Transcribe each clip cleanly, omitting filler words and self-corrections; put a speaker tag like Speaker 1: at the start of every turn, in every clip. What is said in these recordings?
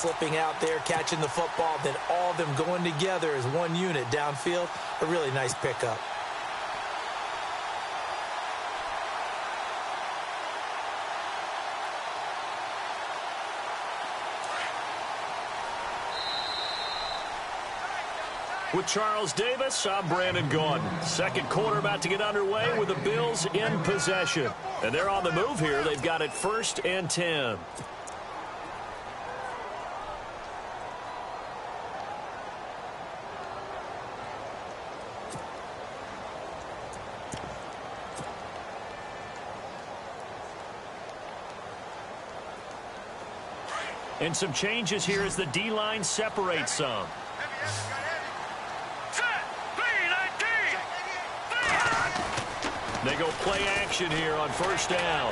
Speaker 1: slipping out there, catching the football, then all of them going together as one unit downfield. A really nice pickup.
Speaker 2: With Charles Davis, I'm Brandon Gordon. Second quarter about to get underway with the Bills in possession. And they're on the move here. They've got it 1st and 10. And some changes here as the D-line separates some. They go play action here on 1st down.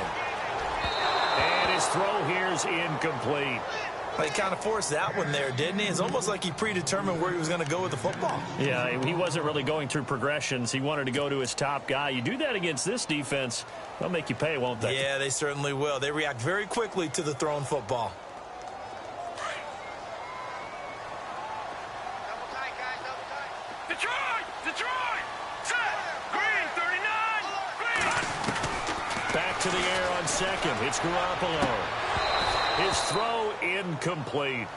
Speaker 2: And his throw here is incomplete.
Speaker 1: Well, he kind of forced that one there, didn't he? It's almost like he predetermined where he was going to go with the football.
Speaker 2: Yeah, he wasn't really going through progressions. He wanted to go to his top guy. You do that against this defense, they'll make you pay, won't they?
Speaker 1: Yeah, they certainly will. They react very quickly to the thrown football.
Speaker 2: To the air on second. It's Garoppolo. His throw incomplete.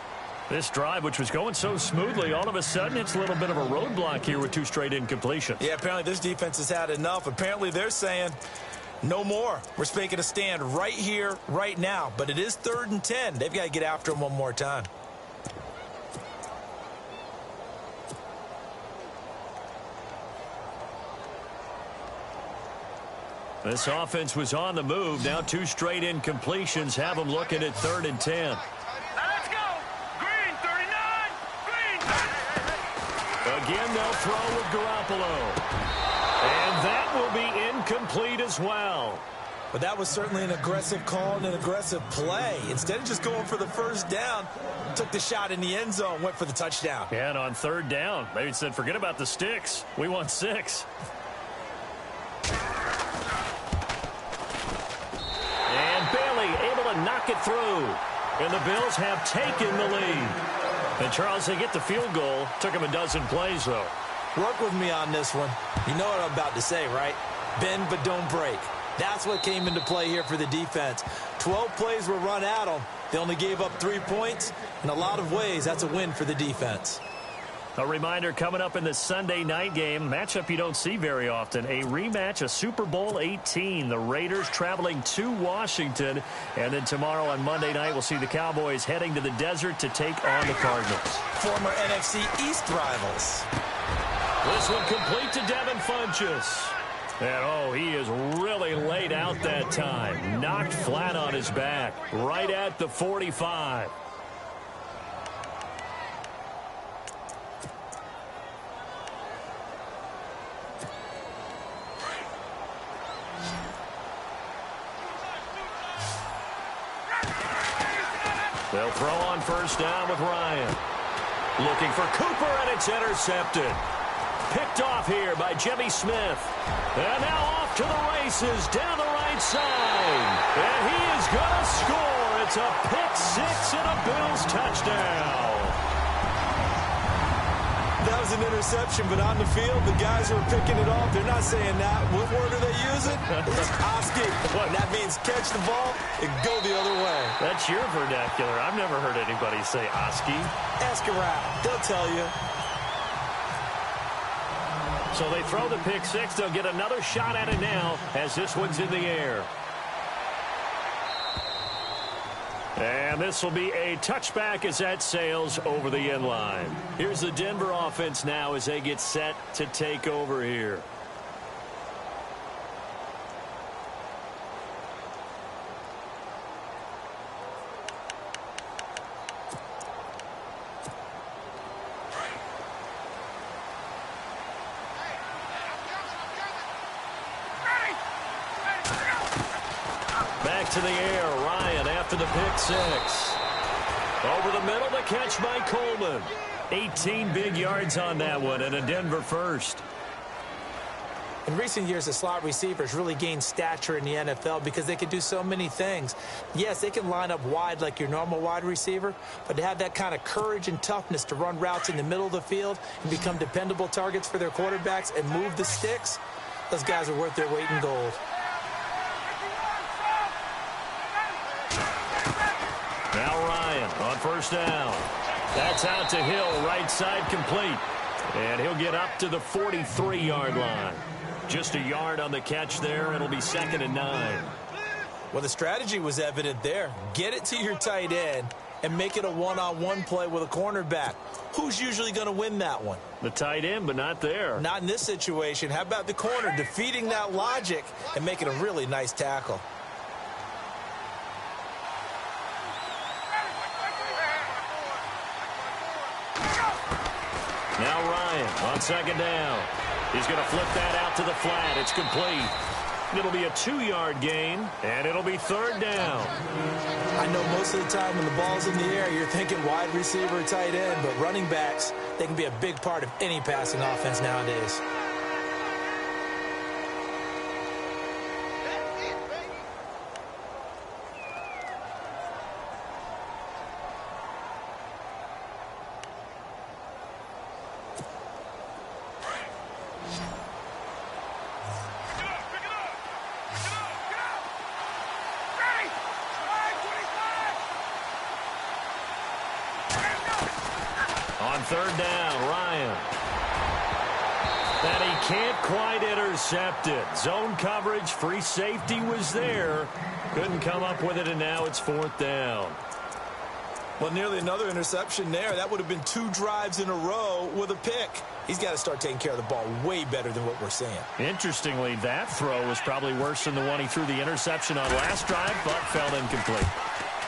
Speaker 2: This drive, which was going so smoothly, all of a sudden it's a little bit of a roadblock here with 2 straight incompletions.
Speaker 1: Yeah, apparently this defense has had enough. Apparently they're saying no more. We're making a stand right here, right now. But it is 3rd and 10. They've got to get after him one more time.
Speaker 2: This offense was on the move. Now 2 straight incompletions have them looking at 3rd and 10.
Speaker 3: Let's go. Green, 39. Green.
Speaker 2: Again, they'll throw with Garoppolo. And that will be incomplete as well.
Speaker 1: But that was certainly an aggressive call and an aggressive play. Instead of just going for the 1st down, took the shot in the end zone, went for the touchdown.
Speaker 2: Yeah, and on 3rd down, maybe said, forget about the sticks. We want 6. Knock it through. And the Bills have taken the lead. And, Charles, they get the field goal. Took them a dozen plays, though.
Speaker 1: Work with me on this one. You know what I'm about to say, right? Bend but don't break. That's what came into play here for the defense. 12 plays were run at them. They only gave up 3 points. In a lot of ways, that's a win for the defense.
Speaker 2: A reminder coming up in the Sunday night game, matchup you don't see very often, a rematch of Super Bowl 18. The Raiders traveling to Washington. And then tomorrow on Monday night, we'll see the Cowboys heading to the desert to take on the Cardinals.
Speaker 1: Former NFC East rivals.
Speaker 2: This one complete to Devin Funchess. And, oh, he is really laid out that time. Knocked flat on his back, right at the 45. They'll throw on 1st down with Ryan. Looking for Cooper, and it's intercepted. Picked off here by Jimmy Smith. And now off to the races down the right side. And he is going to score. It's a pick-6 and a Bills touchdown.
Speaker 1: That was an interception, but on the field, the guys who are picking it off, they're not saying that. What word are they using? It's Oski. That means catch the ball and go the other way.
Speaker 2: That's your vernacular. I've never heard anybody say Oski.
Speaker 1: Ask around. They'll tell you.
Speaker 2: So they throw the pick-6. They'll get another shot at it now as this one's in the air. And this will be a touchback as that sails over the end line. Here's the Denver offense now as they get set to take over here. Back to the air, Ryan after the pick-6. Over the middle, the catch by Coleman. 18 big yards on that one, and a Denver first.
Speaker 1: In recent years, the slot receivers really gained stature in the NFL because they can do so many things. Yes, they can line up wide like your normal wide receiver, but to have that kind of courage and toughness to run routes in the middle of the field and become dependable targets for their quarterbacks and move the sticks, those guys are worth their weight in gold.
Speaker 2: Now Ryan on first down. That's out to Hill, right side complete. And he'll get up to the 43-yard line. Just a yard on the catch there. It'll be 2nd and 9.
Speaker 1: Well, the strategy was evident there. Get it to your tight end and make it a one-on-one play with a cornerback. Who's usually going to win that one?
Speaker 2: The tight end, but not there.
Speaker 1: Not in this situation. How about the corner defeating that logic and making a really nice tackle?
Speaker 2: Now Ryan on 2nd down. He's going to flip that out to the flat. It's complete. It'll be a 2-yard gain, and it'll be 3rd down.
Speaker 1: I know most of the time when the ball's in the air, you're thinking wide receiver, tight end, but running backs, they can be a big part of any passing offense nowadays.
Speaker 2: On 3rd down, Ryan. And he can't quite intercept it. Zone coverage, free safety was there. Couldn't come up with it, and now it's 4th down.
Speaker 1: Well, nearly another interception there. That would have been 2 drives in a row with a pick. He's got to start taking care of the ball way better than what we're seeing.
Speaker 2: Interestingly, that throw was probably worse than the one he threw the interception on last drive, but fell incomplete.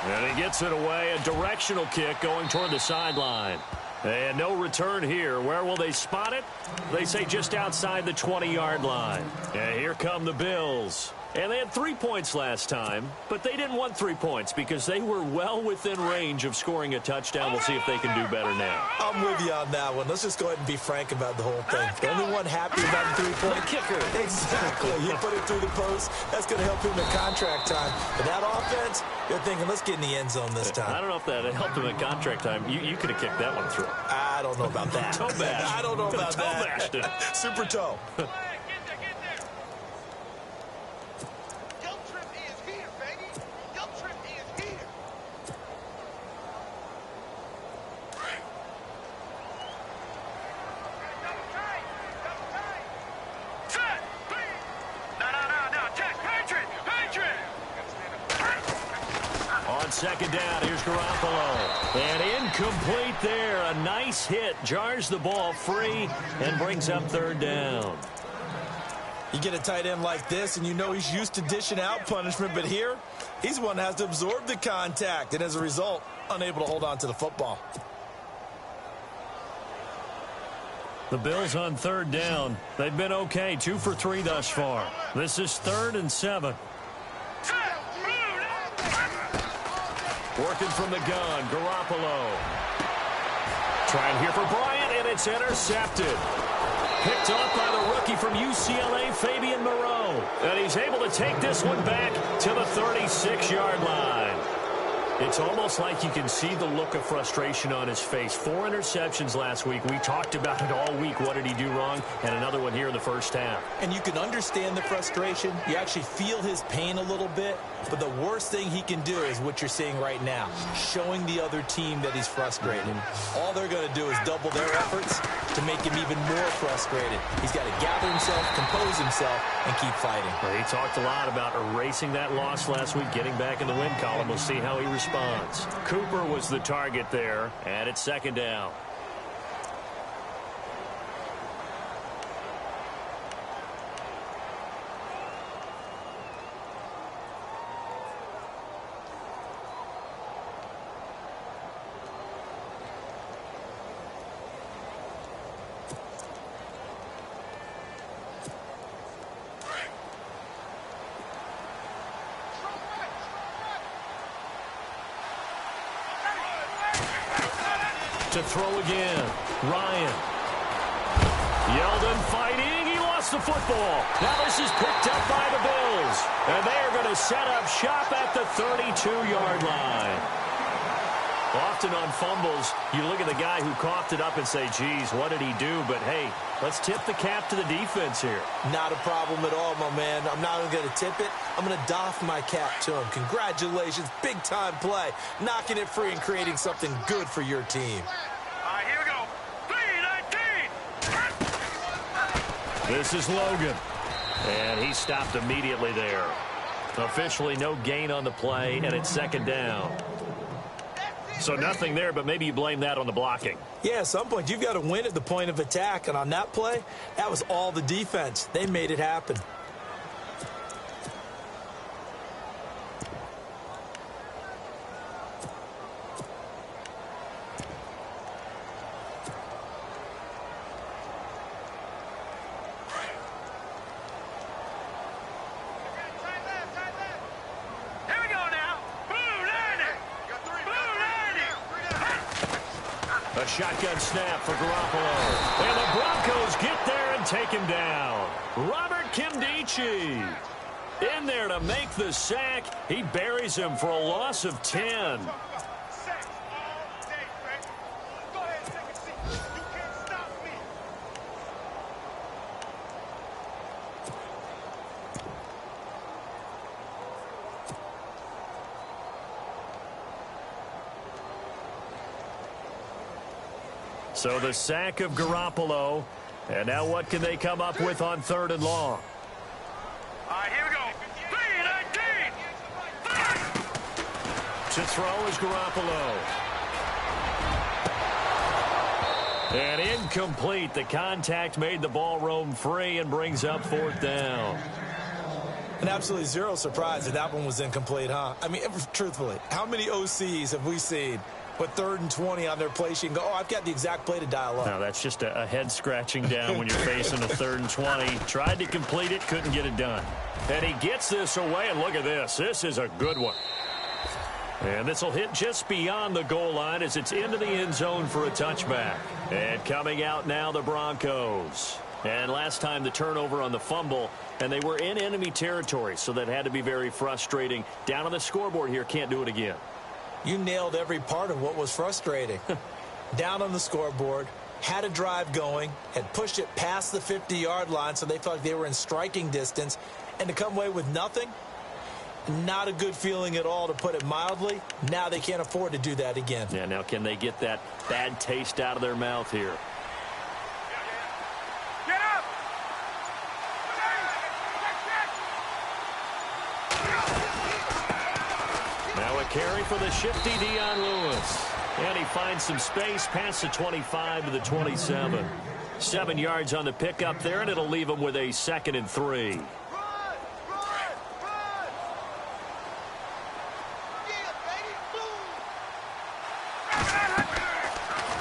Speaker 2: And he gets it away, a directional kick going toward the sideline. And no return here. Where will they spot it? They say just outside the 20-yard line. And here come the Bills. And they had 3 points last time, but they didn't want 3 points because they were well within range of scoring a touchdown. We'll see if they can do better now.
Speaker 1: I'm with you on that one. Let's just go ahead and be frank about the whole thing. The only one happy about the 3-point
Speaker 2: kicker.
Speaker 1: Exactly. You put it through the post. That's going to help him at contract time. But that offense, they're thinking, let's get in the end zone this time.
Speaker 2: I don't know if that helped him at contract time. You could have kicked that one through.
Speaker 1: I don't know about that.
Speaker 2: Toe bash.
Speaker 1: I don't know about
Speaker 2: toe
Speaker 1: that.
Speaker 2: Bashed it.
Speaker 1: Super toe.
Speaker 2: On 2nd down, here's Garoppolo. And incomplete there. A nice hit. Jars the ball free and brings up 3rd down.
Speaker 1: You get a tight end like this, and you know he's used to dishing out punishment, but here, he's the one that has to absorb the contact, and as a result, unable to hold on to the football.
Speaker 2: The Bills on 3rd down. They've been okay, 2 for 3 thus far. This is 3rd and 7. Working from the gun, Garoppolo. Trying here for Bryant, and it's intercepted. Picked off by the rookie from UCLA, Fabian Moreau. And he's able to take this one back to the 36-yard line. It's almost like you can see the look of frustration on his face. 4 interceptions last week. We talked about it all week. What did he do wrong? And another one here in the first half.
Speaker 1: And you can understand the frustration. You actually feel his pain a little bit. But the worst thing he can do is what you're seeing right now, showing the other team that he's frustrated. All they're going to do is double their efforts to make him even more frustrated. He's got to gather himself, compose himself, and keep fighting.
Speaker 2: Well, he talked a lot about erasing that loss last week, getting back in the win column. We'll see how he responds. Cooper was the target there, and it's 2nd down. To throw again. Ryan. Yeldon fighting. He lost the football. Now this is picked up by the Bills. And they are going to set up shop at the 32-yard line. Often on fumbles, you look at the guy who coughed it up and say, geez, what did he do? But, hey, let's tip the cap to the defense here.
Speaker 1: Not a problem at all, my man. I'm not even going to tip it. I'm going to doff my cap to him. Congratulations. Big-time play. Knocking it free and creating something good for your team.
Speaker 3: All right, here we go. 3-19.
Speaker 2: This is Logan. And he stopped immediately there. Officially no gain on the play, and it's second down. So nothing there, but maybe you blame that on the blocking.
Speaker 1: Yeah, at some point you've got to win at the point of attack. And on that play, that was all the defense. They made it happen.
Speaker 2: A shotgun snap for Garoppolo. And the Broncos get there and take him down. Robert Kimdichie in there to make the sack. He buries him for a loss of 10. So the sack of Garoppolo. And now what can they come up with on 3rd and long?
Speaker 3: All right, here we go. 3-19.
Speaker 2: To throw is Garoppolo. And incomplete. The contact made the ball roam free and brings up 4th down.
Speaker 1: And absolutely zero surprise that that one was incomplete, huh? I mean, truthfully, how many OCs have we seen with 3rd and 20 on their play sheet and go, oh, I've got the exact play to dial up?
Speaker 2: No, that's just a head scratching down when you're facing a 3rd and 20. Tried to complete it, couldn't get it done. And he gets this away, and look at this. This is a good one. And this will hit just beyond the goal line as it's into the end zone for a touchback. And coming out now, the Broncos. And last time the turnover on the fumble, and they were in enemy territory, so that had to be very frustrating. Down on the scoreboard here, can't do it again.
Speaker 1: You nailed every part of what was frustrating. Down on the scoreboard, had a drive going, had pushed it past the 50-yard line so they felt like they were in striking distance, and to come away with nothing, not a good feeling at all, to put it mildly. Now they can't afford to do that again.
Speaker 2: Yeah, now can they get that bad taste out of their mouth here?
Speaker 3: Get up!
Speaker 2: Now a carry for the shifty Dion Lewis. And he finds some space past the 25 to the 27. 7 yards on the pickup there, and it'll leave him with a 2nd and 3.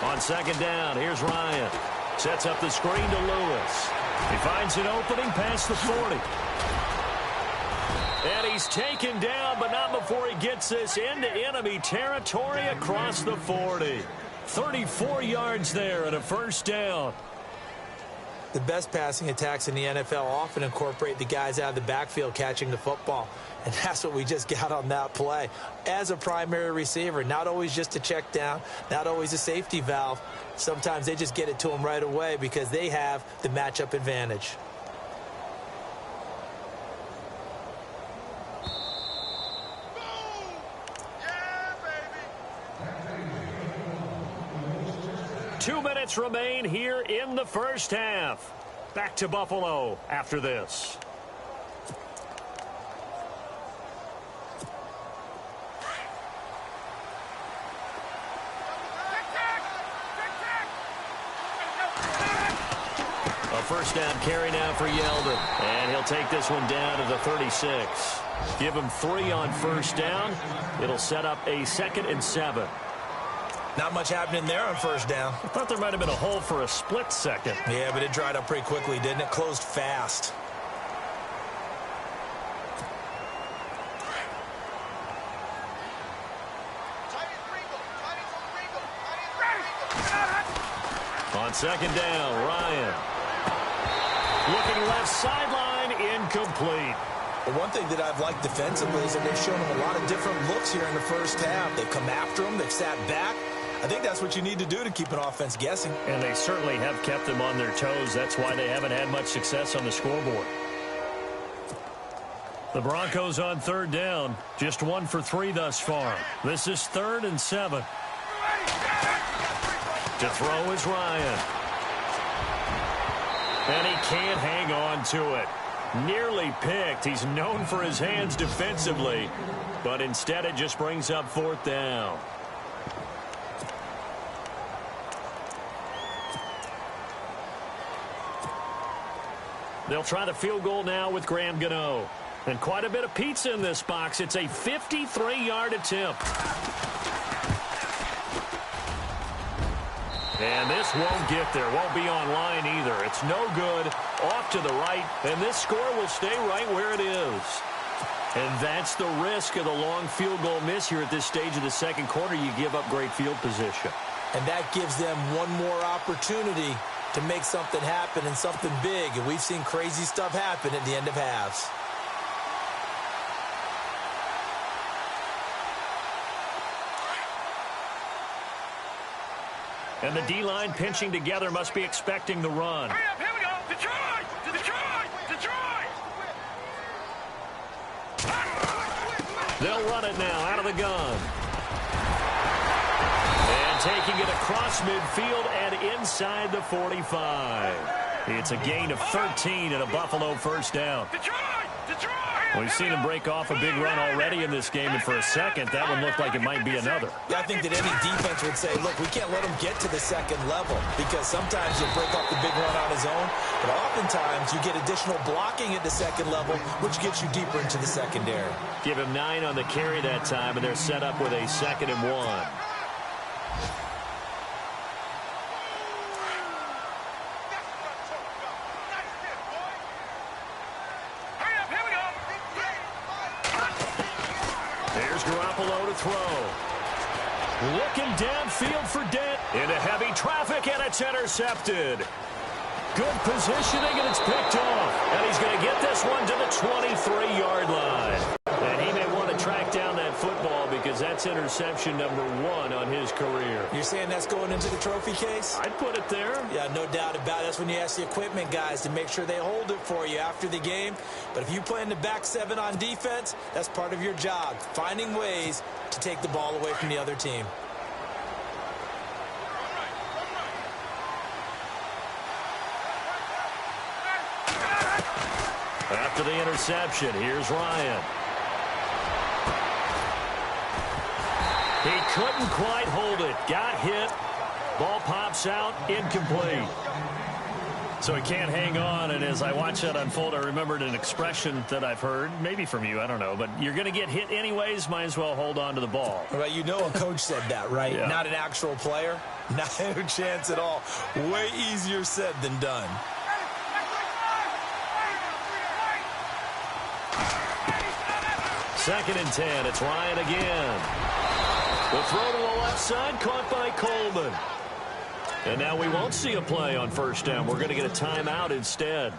Speaker 2: On 2nd down, here's Ryan. Sets up the screen to Lewis. He finds an opening past the 40. And he's taken down, but not before he gets this into enemy territory across the 40. 34 yards there and a 1st down.
Speaker 1: The best passing attacks in the NFL often incorporate the guys out of the backfield catching the football. And that's what we just got on that play. As a primary receiver, not always just a check down, not always a safety valve. Sometimes they just get it to them right away because they have the matchup advantage.
Speaker 2: Yeah, 2 minutes remain here in the 1st half. Back to Buffalo after this. A 1st down carry now for Yeldon. And he'll take this one down to the 36. Give him 3 on 1st down. It'll set up a 2nd and 7.
Speaker 1: Not much happening there on 1st down.
Speaker 2: I thought there might have been a hole for a split second.
Speaker 1: Yeah, but it dried up pretty quickly, didn't it? Closed fast.
Speaker 2: On 2nd down, Ryan. Looking left sideline, incomplete.
Speaker 1: Well, one thing that I've liked defensively is that they've shown them a lot of different looks here in the first half. They've come after them. They've sat back. I think that's what you need to do to keep an offense guessing.
Speaker 2: And they certainly have kept them on their toes. That's why they haven't had much success on the scoreboard. The Broncos on third down. Just 1 for 3 thus far. This is 3rd and 7. To throw is Ryan. And he can't hang on to it. Nearly picked. He's known for his hands defensively, but instead it just brings up 4th down. They'll try the field goal now with Graham Gano. And quite a bit of pizza in this box. It's a 53-yard attempt. And this won't get there. Won't be online either. It's no good. Off to the right. And this score will stay right where it is. And that's the risk of the long field goal miss here at this stage of the second quarter. You give up great field position.
Speaker 1: And that gives them one more opportunity to make something happen and something big. And we've seen crazy stuff happen at the end of halves.
Speaker 2: And the D-line pinching together must be expecting the run.
Speaker 3: Hurry up, here we go. Detroit! Detroit! Detroit!
Speaker 2: They'll run it now out of the gun. And taking it across midfield and inside the 45. It's a gain of 13 and a Buffalo first down.
Speaker 3: Detroit! Detroit!
Speaker 2: We've seen him break off a big run already in this game, and for a second, that one looked like it might be another.
Speaker 1: Yeah, I think that any defense would say, look, we can't let him get to the second level, because sometimes you'll break off the big run on his own, but oftentimes you get additional blocking at the second level, which gets you deeper into the secondary.
Speaker 2: Give him 9 on the carry that time, and they're set up with a 2nd and 1. Throw. Looking downfield for Dent. Into heavy traffic, and it's intercepted. Good positioning, and it's picked off. And he's going to get this one to the 23-yard line. And he may want to track down that football because that's interception number 1 on his career.
Speaker 1: You're saying that's going into the trophy case?
Speaker 2: I'd put it there.
Speaker 1: Yeah, no doubt about it. That's when you ask the equipment guys to make sure they hold it for you after the game. But if you play in the back 7 on defense, that's part of your job, finding ways to take the ball away from the other team.
Speaker 2: After the interception, here's Ryan. He couldn't quite hold it. Got hit. Ball pops out. Incomplete. So he can't hang on, and as I watch that unfold, I remembered an expression that I've heard, maybe from you, I don't know, but you're going to get hit anyways, might as well hold on to the ball.
Speaker 1: Well, you know a coach said that, right?
Speaker 2: Yeah.
Speaker 1: Not an actual player. Not a chance at all. Way easier said than done.
Speaker 2: Second and 10. It's Ryan again. The throw to the left side, caught by Coleman. And now we won't see a play on first down. We're going to get a timeout instead,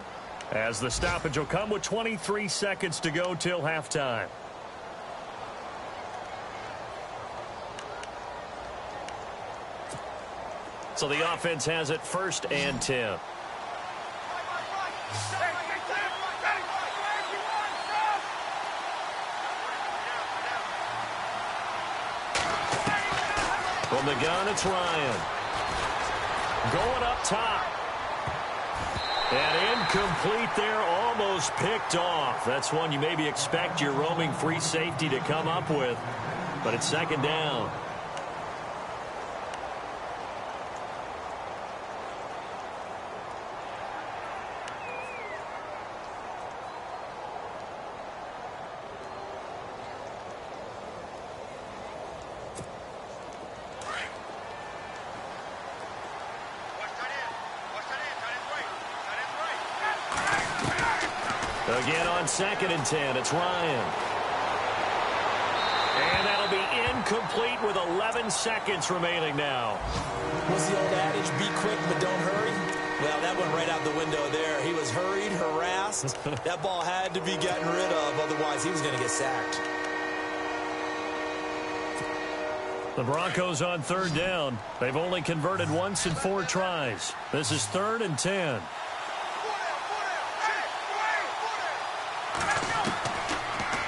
Speaker 2: as the stoppage will come with 23 seconds to go till halftime. So the offense has it 1st and 10. From the gun, it's Ryan. Going up top. And incomplete there, almost picked off. That's one you maybe expect your roaming free safety to come up with. But it's 2nd down. Again on 2nd and 10, it's Ryan. And that'll be incomplete with 11 seconds remaining now.
Speaker 1: What's the old adage, be quick but don't hurry? Well, that went right out the window there. He was hurried, harassed. That ball had to be gotten rid of, otherwise he was going to get sacked.
Speaker 2: The Broncos on third down. They've only converted once in 4 tries. This is 3rd and 10.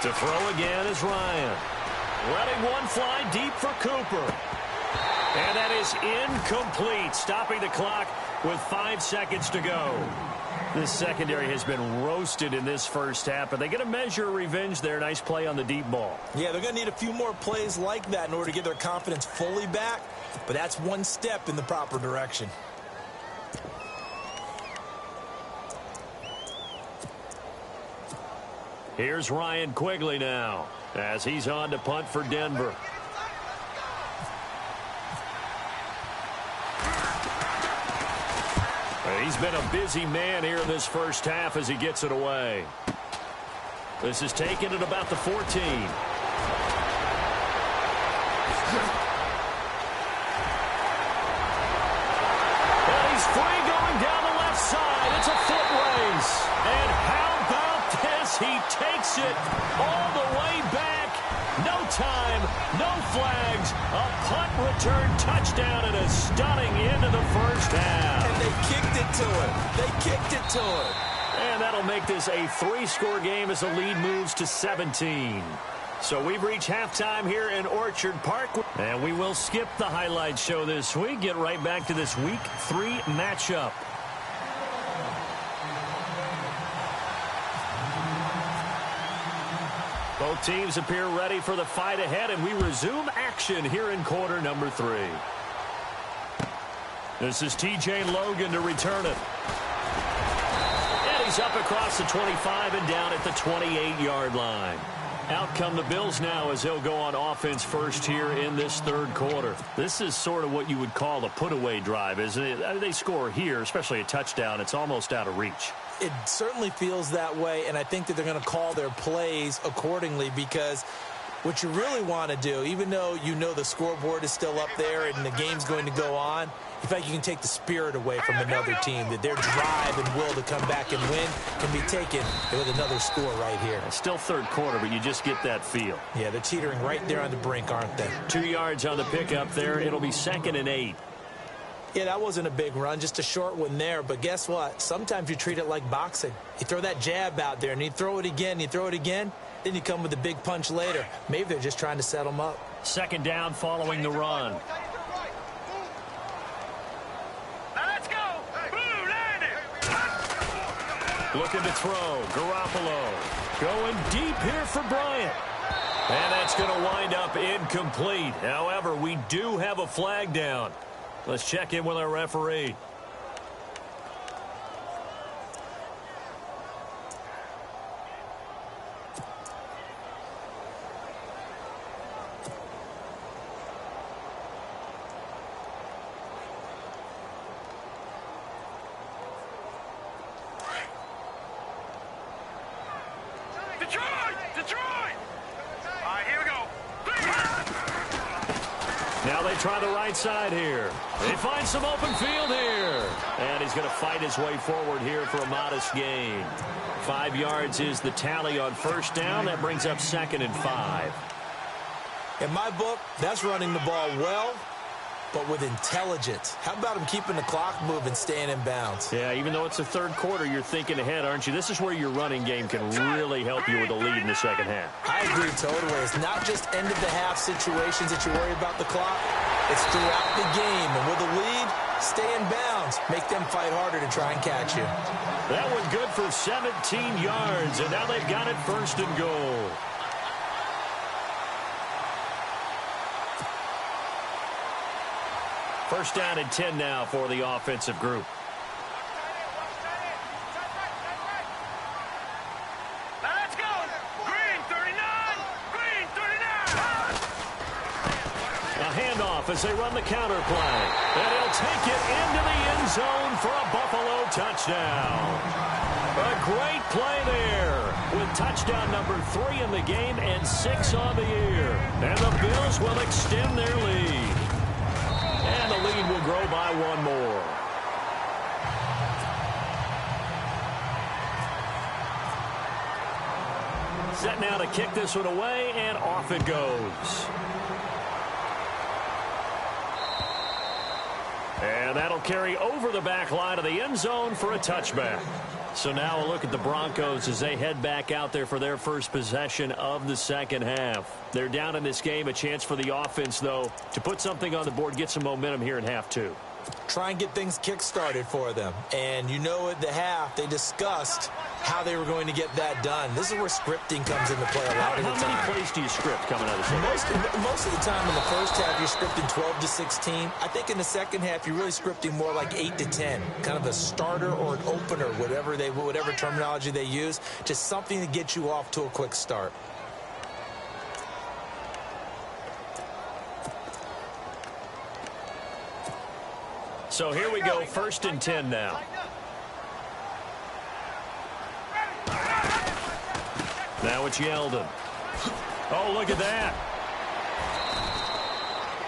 Speaker 2: To throw again is Ryan. Letting one fly deep for Cooper. And that is incomplete, stopping the clock with 5 seconds to go. This secondary has been roasted in this first half, but they get a measure of revenge there. Nice play on the deep ball.
Speaker 1: Yeah, they're going to need a few more plays like that in order to get their confidence fully back, but that's one step in the proper direction.
Speaker 2: Here's Ryan Quigley now as he's on to punt for Denver. He's been a busy man here in this first half as he gets it away. This is taken at about the 14. And he's free going down the left side. It's a foot race. And how about this? He takes it all the way back. No time, no flags. A punt return touchdown and a stunning end of the first half.
Speaker 1: And they kicked it to him. They kicked it to him.
Speaker 2: And that'll make this a 3-score game as the lead moves to 17. So we've reached halftime here in Orchard Park. And we will skip the highlight show this week. Get right back to this Week 3 matchup. Both teams appear ready for the fight ahead, and we resume action here in quarter number 3. This is T.J. Logan to return it. And he's up across the 25 and down at the 28-yard line. Out come the Bills now as they'll go on offense first here in this third quarter. This is sort of what you would call a put-away drive, isn't it? I mean, they score here, especially a touchdown. It's almost out of reach.
Speaker 1: It certainly feels that way, and I think that they're going to call their plays accordingly because what you really want to do, even though you know the scoreboard is still up there and the game's going to go on, in fact, you can take the spirit away from another team, that their drive and will to come back and win can be taken with another score right here.
Speaker 2: It's still third quarter, but you just get that feel.
Speaker 1: Yeah, they're teetering right there on the brink, aren't they?
Speaker 2: 2 yards on the pickup there. It'll be 2nd and 8.
Speaker 1: Yeah, that wasn't a big run, just a short one there. But guess what? Sometimes you treat it like boxing. You throw that jab out there, and you throw it again, you throw it again, then you come with a big punch later. Maybe they're just trying to set them up.
Speaker 2: 2nd down following the run.
Speaker 3: Let's go. Blue, land it.
Speaker 2: Looking to throw. Garoppolo going deep here for Bryant. And that's going to wind up incomplete. However, we do have a flag down. Let's check in with our referee.
Speaker 3: Detroit! Detroit! All right, here we go.
Speaker 2: Now they try the right side here. They find some open field here. And he's going to fight his way forward here for a modest gain. 5 yards is the tally on first down. That brings up 2nd and 5.
Speaker 1: In my book, that's running the ball well, but with intelligence. How about him keeping the clock moving, staying in bounds?
Speaker 2: Yeah, even though it's the third quarter, you're thinking ahead, aren't you? This is where your running game can really help you with a lead in the second half.
Speaker 1: I agree totally. It's not just end-of-the-half situations that you worry about the clock. It's throughout the game. And with a lead, stay in bounds. Make them fight harder to try and catch you.
Speaker 2: That one good for 17 yards, and now they've got it 1st and goal. First down and 10 now for the offensive group.
Speaker 3: Let's go. Green 39. Green 39.
Speaker 2: A handoff as they run the counter play. And he'll take it into the end zone for a Buffalo touchdown. A great play there with touchdown number 3 in the game and 6 on the year. And the Bills will extend their lead. And the lead will grow by 1 more. Set now to kick this one away, and off it goes. And that'll carry over the back line of the end zone for a touchback. So now a look at the Broncos as they head back out there for their first possession of the second half. They're down in this game. A chance for the offense, though, to put something on the board, get some momentum here in half two.
Speaker 1: Try and get things kick-started for them. And you know at the half, they discussed how they were going to get that done. This is where scripting comes into play a lot of the time.
Speaker 2: How many plays do you script coming out of the second?
Speaker 1: Most of the time in the first half, you're scripting 12 to 16. I think in the second half, you're really scripting more like 8 to 10. Kind of a starter or an opener, whatever terminology they use. Just something to get you off to a quick start.
Speaker 2: So here we go, 1st and 10 now. Now it's Yeldon. Oh, look at that.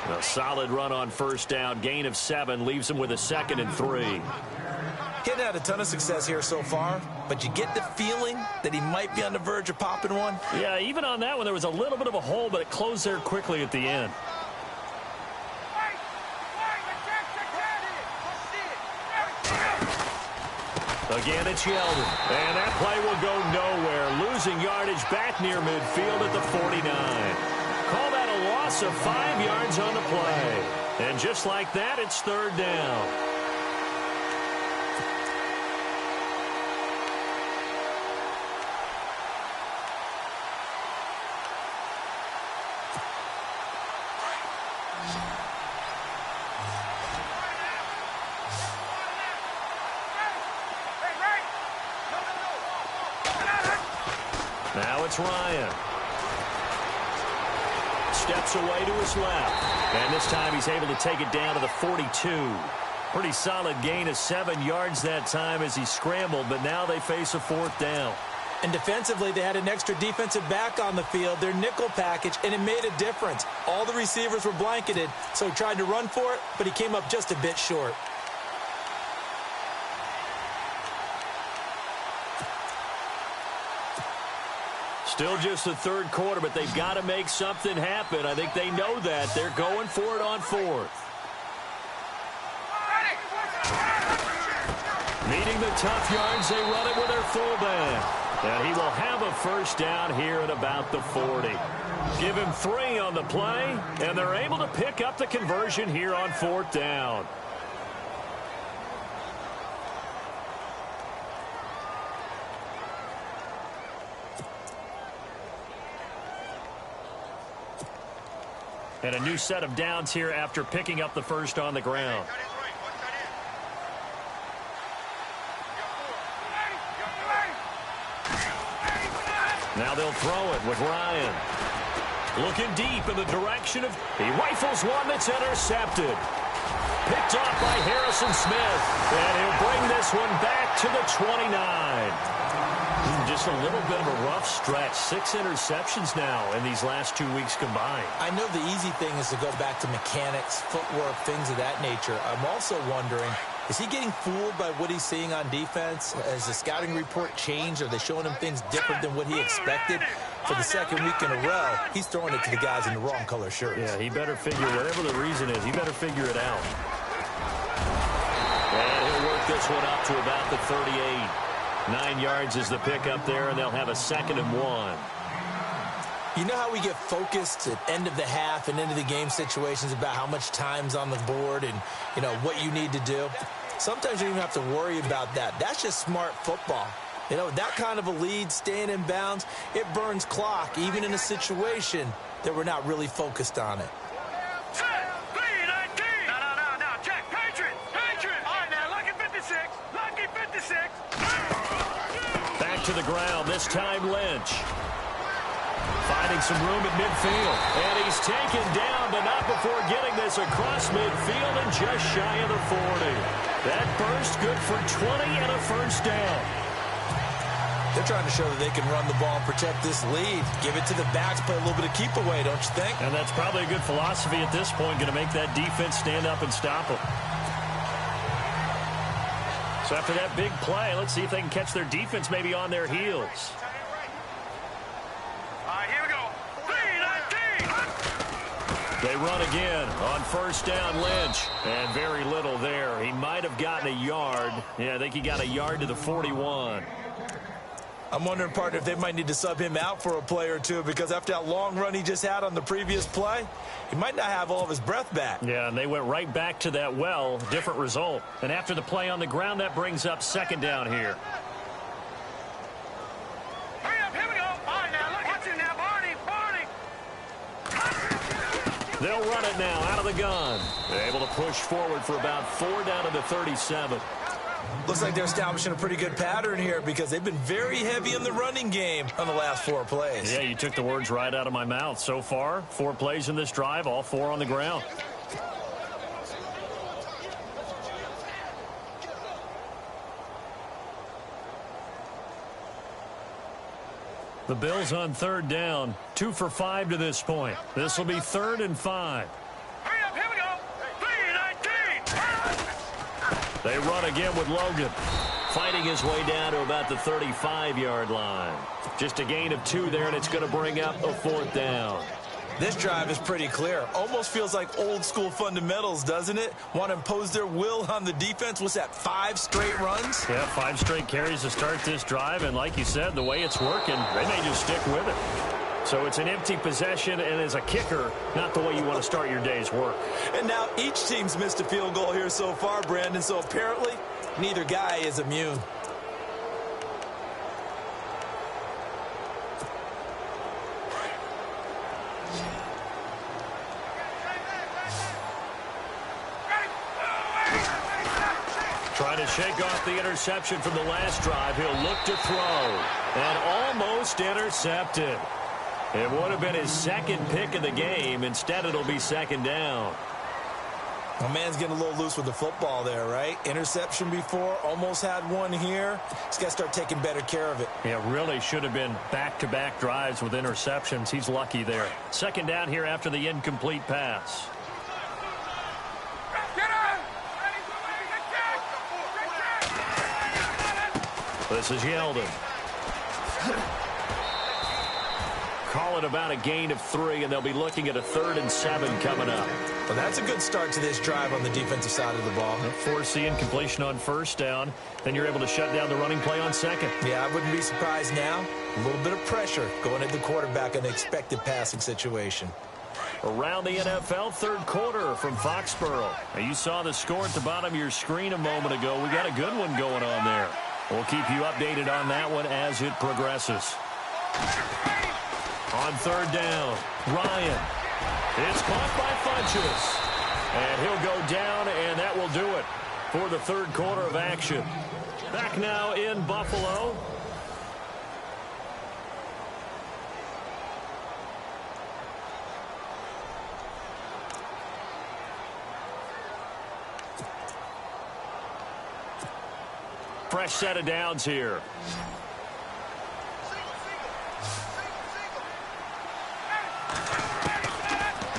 Speaker 2: A solid run on 1st down. Gain of 7 leaves him with a 2nd and 3.
Speaker 1: He hadn't had a ton of success here so far, but you get the feeling that he might be on the verge of popping one.
Speaker 2: Yeah, even on that one, there was a little bit of a hole, but it closed there quickly at the end. Again, it's Yeldon. And that play will go nowhere. Losing yardage back near midfield at the 49. Call that a loss of 5 yards on the play. And just like that, it's 3rd down. Now it's Ryan. Steps away to his left. And this time he's able to take it down to the 42. Pretty solid gain of 7 yards that time as he scrambled, but now they face a 4th down.
Speaker 1: And defensively, they had an extra defensive back on the field, their nickel package, and it made a difference. All the receivers were blanketed, so he tried to run for it, but he came up just a bit short.
Speaker 2: Still just the 3rd quarter, but they've got to make something happen. I think they know that. They're going for it on 4th. Meeting the tough yards, they run it with their fullback. And he will have a 1st down here at about the 40. Give him 3 on the play, and they're able to pick up the conversion here on 4th down. And a new set of downs here after picking up the 1st on the ground. Now they'll throw it with Ryan. Looking deep in the direction of... He rifles one that's intercepted. Picked off by Harrison Smith. And he'll bring this one back to the 29. Just a little bit of a rough stretch. 6 interceptions now in these last 2 weeks combined.
Speaker 1: I know the easy thing is to go back to mechanics, footwork, things of that nature. I'm also wondering, is he getting fooled by what he's seeing on defense? Has the scouting report changed? Are they showing him things different than what he expected? For the 2nd week in a row, he's throwing it to the guys in the wrong color shirts.
Speaker 2: Yeah, he better figure, whatever the reason is, he better figure it out. And he'll work this one up to about the 38. 9 yards is the pickup there, and they'll have a 2nd and 1.
Speaker 1: You know how we get focused at end of the half and into the game situations about how much time's on the board and, you know, what you need to do? Sometimes you don't even have to worry about that. That's just smart football. You know, that kind of a lead, staying in bounds, it burns clock, even in a situation that we're not really focused on it.
Speaker 2: Back to the ground, this time Lynch. Finding some room at midfield. And he's taken down, but not before getting this across midfield and just shy of the 40. That burst good for 20 and a 1st down.
Speaker 1: They're trying to show that they can run the ball and protect this lead. Give it to the backs, play a little bit of keep away, don't you think?
Speaker 2: And that's probably a good philosophy at this point, going to make that defense stand up and stop them. So after that big play, let's see if they can catch their defense maybe on their heels. They run again on first down, Lynch. And very little there. He might have gotten a yard. Yeah, I think he got a yard to the 41.
Speaker 1: I'm wondering, partner, if they might need to sub him out for a play or two, because after that long run he just had on the previous play, he might not have all of his breath back.
Speaker 2: Yeah, and they went right back to that well. Different result. And after the play on the ground, that brings up second down here.
Speaker 3: Hurry up, here we go. Barney, now, look at you now, Barney.
Speaker 2: They'll run it now out of the gun. They're able to push forward for about 4 down to the 37.
Speaker 1: Looks like they're establishing a pretty good pattern here because they've been very heavy in the running game on the last 4 plays.
Speaker 2: Yeah, you took the words right out of my mouth. So far, 4 plays in this drive, all 4 on the ground. The Bills on third down, 2 for 5 to this point. This will be 3rd and 5.
Speaker 3: Hurry up, here we go. 3-19.
Speaker 2: They run again with Logan, fighting his way down to about the 35-yard line. Just a gain of 2 there, and it's going to bring up a 4th down.
Speaker 1: This drive is pretty clear. Almost feels like old school fundamentals, doesn't it? Want to impose their will on the defense. What's that, 5 straight runs?
Speaker 2: Yeah, 5 straight carries to start this drive, and like you said, the way it's working, they may just stick with it. So it's an empty possession, and as a kicker, not the way you want to start your day's work.
Speaker 1: And now each team's missed a field goal here so far, Brandon, so apparently neither guy is immune.
Speaker 2: Trying to shake off the interception from the last drive. He'll look to throw, and almost intercepted. It would have been his 2nd pick of the game. Instead, it'll be 2nd down.
Speaker 1: My man's getting a little loose with the football there, right? Interception before, almost had one here. He's got to start taking better care of it.
Speaker 2: Yeah, really should have been back-to-back drives with interceptions. He's lucky there. 2nd down here after the incomplete pass. This is Yeldon. Call it about a gain of 3, and they'll be looking at a 3rd and 7 coming up.
Speaker 1: Well, that's a good start to this drive on the defensive side of the ball.
Speaker 2: Force the incompletion on first down. Then you're able to shut down the running play on 2nd.
Speaker 1: Yeah, I wouldn't be surprised now. A little bit of pressure going at the quarterback in an expected passing situation.
Speaker 2: Around the NFL, 3rd quarter from Foxborough. Now, you saw the score at the bottom of your screen a moment ago. We got a good one going on there. We'll keep you updated on that one as it progresses. On 3rd down, Ryan. It's caught by Funchess. And he'll go down, and that will do it for the 3rd quarter of action. Back now in Buffalo. Fresh set of downs here.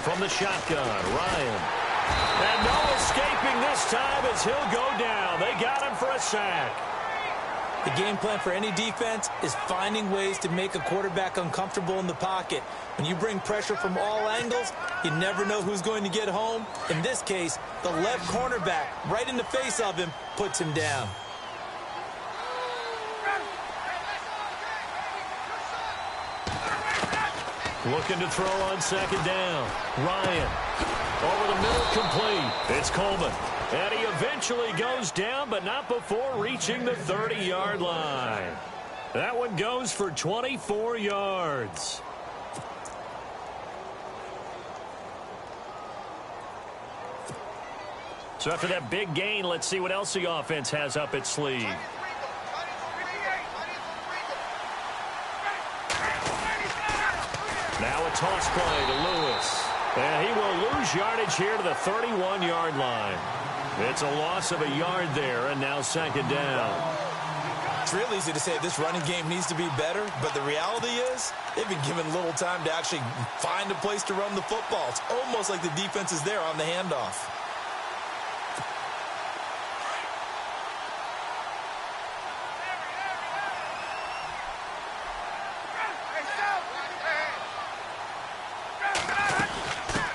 Speaker 2: From the shotgun, Ryan. And no escaping this time as he'll go down. They got him for a sack.
Speaker 1: The game plan for any defense is finding ways to make a quarterback uncomfortable in the pocket. When you bring pressure from all angles, you never know who's going to get home. In this case, the left cornerback, right in the face of him, puts him down.
Speaker 2: Looking to throw on 2nd down. Ryan. Over the middle, complete. It's Coleman. And he eventually goes down, but not before reaching the 30-yard line. That one goes for 24 yards. So after that big gain, let's see what else the offense has up its sleeve. Now a toss play to Lewis. And he will lose yardage here to the 31-yard line. It's a loss of a yard there, and now 2nd down.
Speaker 1: It's real easy to say this running game needs to be better, but the reality is they've been given little time to actually find a place to run the football. It's almost like the defense is there on the handoff.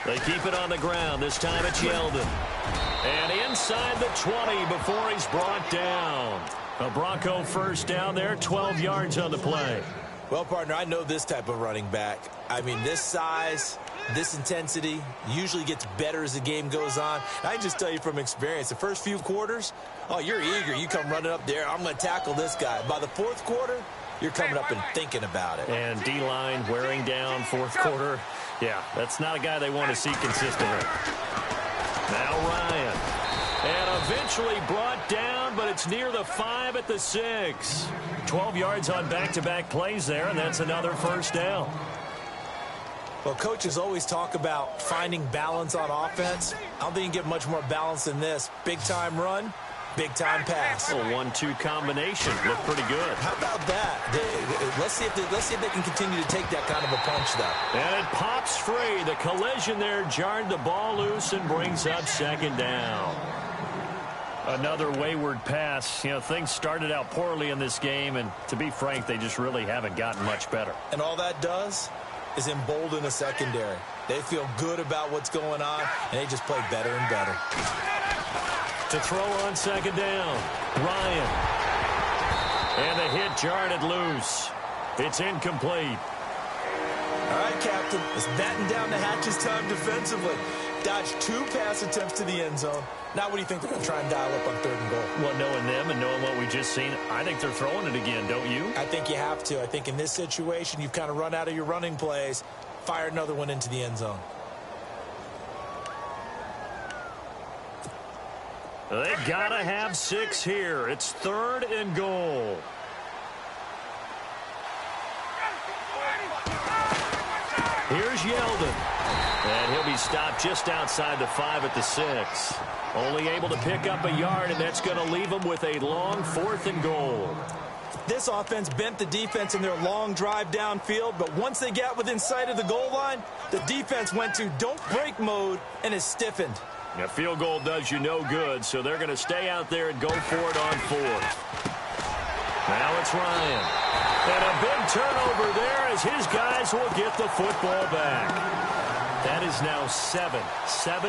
Speaker 2: They keep it on the ground. This time it's Yeldon. And inside the 20 before he's brought down. A Bronco first down there, 12 yards on the play.
Speaker 1: Well, partner, I know this type of running back. I mean, this size, this intensity usually gets better as the game goes on. And I can just tell you from experience, the first few quarters, oh, you're eager. You come running up there. I'm going to tackle this guy. By the fourth quarter, you're coming up and thinking about it.
Speaker 2: And D-line wearing down fourth quarter. Yeah, that's not a guy they want to see consistently. Now Ryan. And eventually brought down, but it's near the 5 at the 6. 12 yards on back-to-back plays there, and that's another first down.
Speaker 1: Well, coaches always talk about finding balance on offense. I don't think you can get much more balance than this. Big-time run, big-time pass.
Speaker 2: A 1-2 combination. Looked pretty good.
Speaker 1: How about that? Let's see if they can continue to take that kind of a punch, though.
Speaker 2: And it pops free. The collision there jarred the ball loose and brings up second down. Another wayward pass. You know, things started out poorly in this game, and to be frank, they just really haven't gotten much better.
Speaker 1: And all that does is embolden a secondary. They feel good about what's going on, and they just play better and better.
Speaker 2: To throw on second down, Ryan. And the hit jarred it loose. It's incomplete.
Speaker 1: All right, Captain. It's batten down the hatches time defensively. Dodged 2 pass attempts to the end zone. Now what do you think they're going to try and dial up on 3rd and goal?
Speaker 2: Well, knowing them and knowing what we just seen, I think they're throwing it again, don't you?
Speaker 1: I think you have to. I think in this situation, you've kind of run out of your running plays. Fire another one into the end zone.
Speaker 2: They got to have 6 here. It's 3rd and goal. Here's Yeldon. And he'll be stopped just outside the 5 at the 6. Only able to pick up a yard, and that's going to leave him with a long 4th and goal.
Speaker 1: This offense bent the defense in their long drive downfield, but once they got within sight of the goal line, the defense went to don't break mode and is stiffened.
Speaker 2: A field goal does you no good, so they're going to stay out there and go for it on 4th. Now it's Ryan. And a big turnover there as his guys will get the football back. That is now 7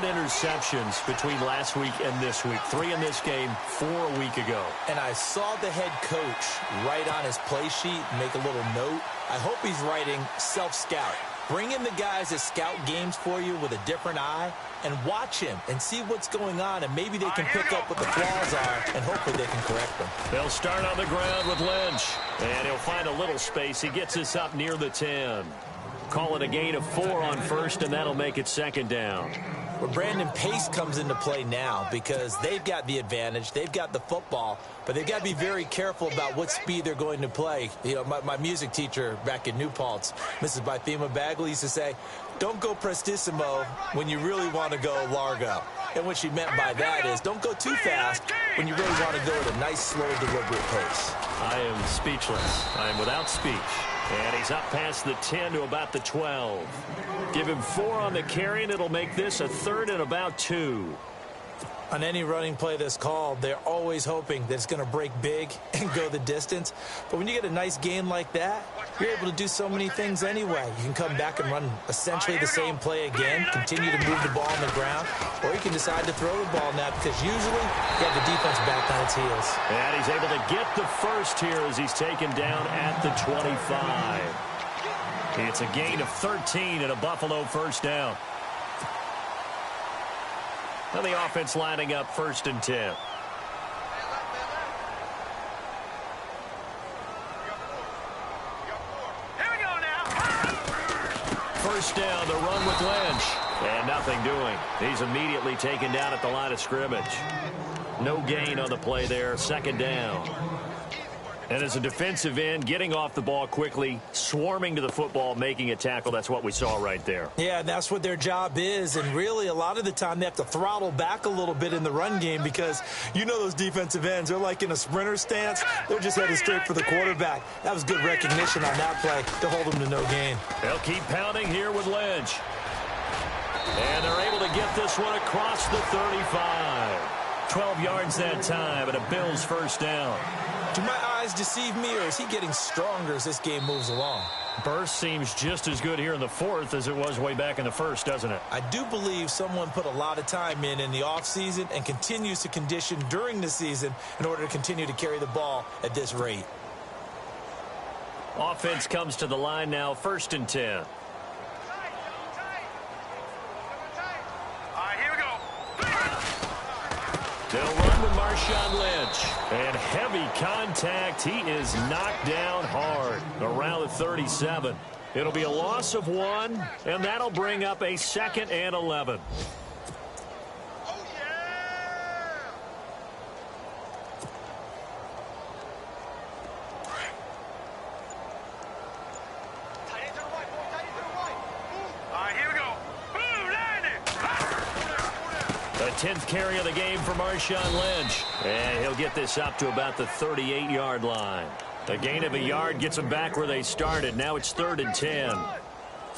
Speaker 2: interceptions between last week and this week. 3 in this game, 4 a week ago.
Speaker 1: And I saw the head coach write on his play sheet, make a little note. I hope he's writing self-scout. Bring in the guys that scout games for you with a different eye and watch him and see what's going on, and maybe they can pick up what the flaws are, and hopefully they can correct them.
Speaker 2: They'll start on the ground with Lynch, and he'll find a little space. He gets us up near the 10. Call it a gain of 4 on 1st, and that'll make it 2nd down.
Speaker 1: Well, Brandon, pace comes into play now because they've got the advantage. They've got the football, but they've got to be very careful about what speed they're going to play. You know, my music teacher back in New Paltz, Mrs. Bythema Bagley, used to say, don't go prestissimo when you really want to go largo. And what she meant by that is don't go too fast when you really want to go at a nice, slow, deliberate pace.
Speaker 2: I am speechless. I am without speech. And he's up past the 10 to about the 12. Give him 4 on the carry, and it'll make this a 3rd and about 2.
Speaker 1: On any running play that's called, they're always hoping that it's going to break big and go the distance. But when you get a nice gain like that, you're able to do so many things anyway. You can come back and run essentially the same play again, continue to move the ball on the ground, or you can decide to throw the ball now because usually you have the defense back on its heels.
Speaker 2: And he's able to get the first here as he's taken down at the 25. It's a gain of 13 and a Buffalo first down. Now the offense lining up 1st and 10.
Speaker 3: Here we go now.
Speaker 2: First down, the run with Lynch. And nothing doing. He's immediately taken down at the line of scrimmage. No gain on the play there. 2nd down. And as a defensive end, getting off the ball quickly, swarming to the football, making a tackle, that's what we saw right there.
Speaker 1: Yeah, that's what their job is, and really a lot of the time they have to throttle back a little bit in the run game because you know those defensive ends, they're like in a sprinter stance. They're just headed straight for the quarterback. That was good recognition on that play to hold them to no gain.
Speaker 2: They'll keep pounding here with Lynch. And they're able to get this one across the 35. 12 yards that time, and a Bills first down.
Speaker 1: To my eye, eyes deceive me, or is he getting stronger as this game moves along?
Speaker 2: Burst seems just as good here in the fourth as it was way back in the first, doesn't it?
Speaker 1: I do believe someone put a lot of time in the offseason and continues to condition during the season in order to continue to carry the ball at this rate.
Speaker 2: Offense comes to the line now, 1st and 10.
Speaker 3: All right, here we go.
Speaker 2: They'll run with Marshawn Lynch. And heavy contact. He is knocked down hard around the 37. It'll be a loss of 1, and that'll bring up a 2nd and 11. The 10th carry of the game for Marshawn Lynch. And he'll get this up to about the 38-yard line. A gain of a yard gets them back where they started. Now it's 3rd and 10.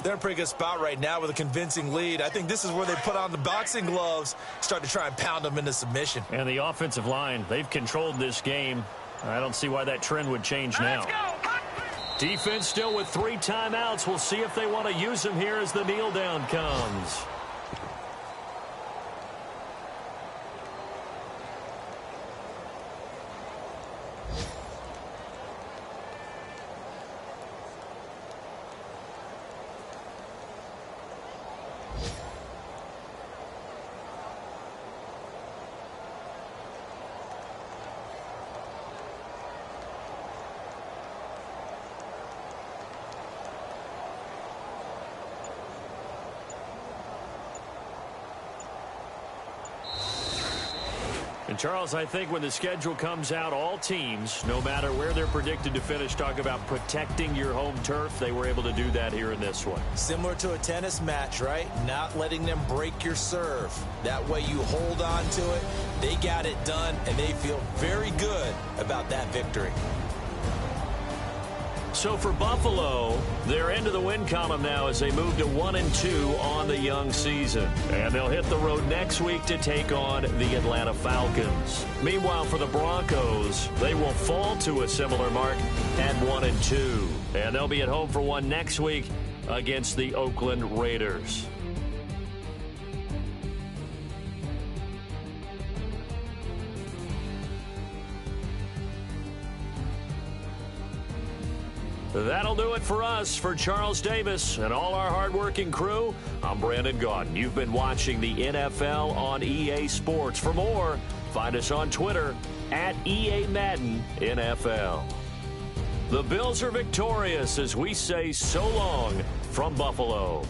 Speaker 1: They're in a pretty good spot right now with a convincing lead. I think this is where they put on the boxing gloves, start to try and pound them into submission.
Speaker 2: And the offensive line, they've controlled this game. I don't see why that trend would change now. Defense still with 3 timeouts. We'll see if they want to use them here as the kneel down comes. And, Charles, I think when the schedule comes out, all teams, no matter where they're predicted to finish, talk about protecting your home turf. They were able to do that here in this one.
Speaker 1: Similar to a tennis match, right? Not letting them break your serve. That way you hold on to it. They got it done, and they feel very good about that victory.
Speaker 2: So for Buffalo, they're into the win column now as they move to 1-2 on the young season. And they'll hit the road next week to take on the Atlanta Falcons. Meanwhile, for the Broncos, they will fall to a similar mark at 1-2. And they'll be at home for one next week against the Oakland Raiders. That'll do it for us. For Charles Davis and all our hardworking crew, I'm Brandon Gaudin. You've been watching the NFL on EA Sports. For more, find us on Twitter at EA Madden NFL. The Bills are victorious as we say so long from Buffalo.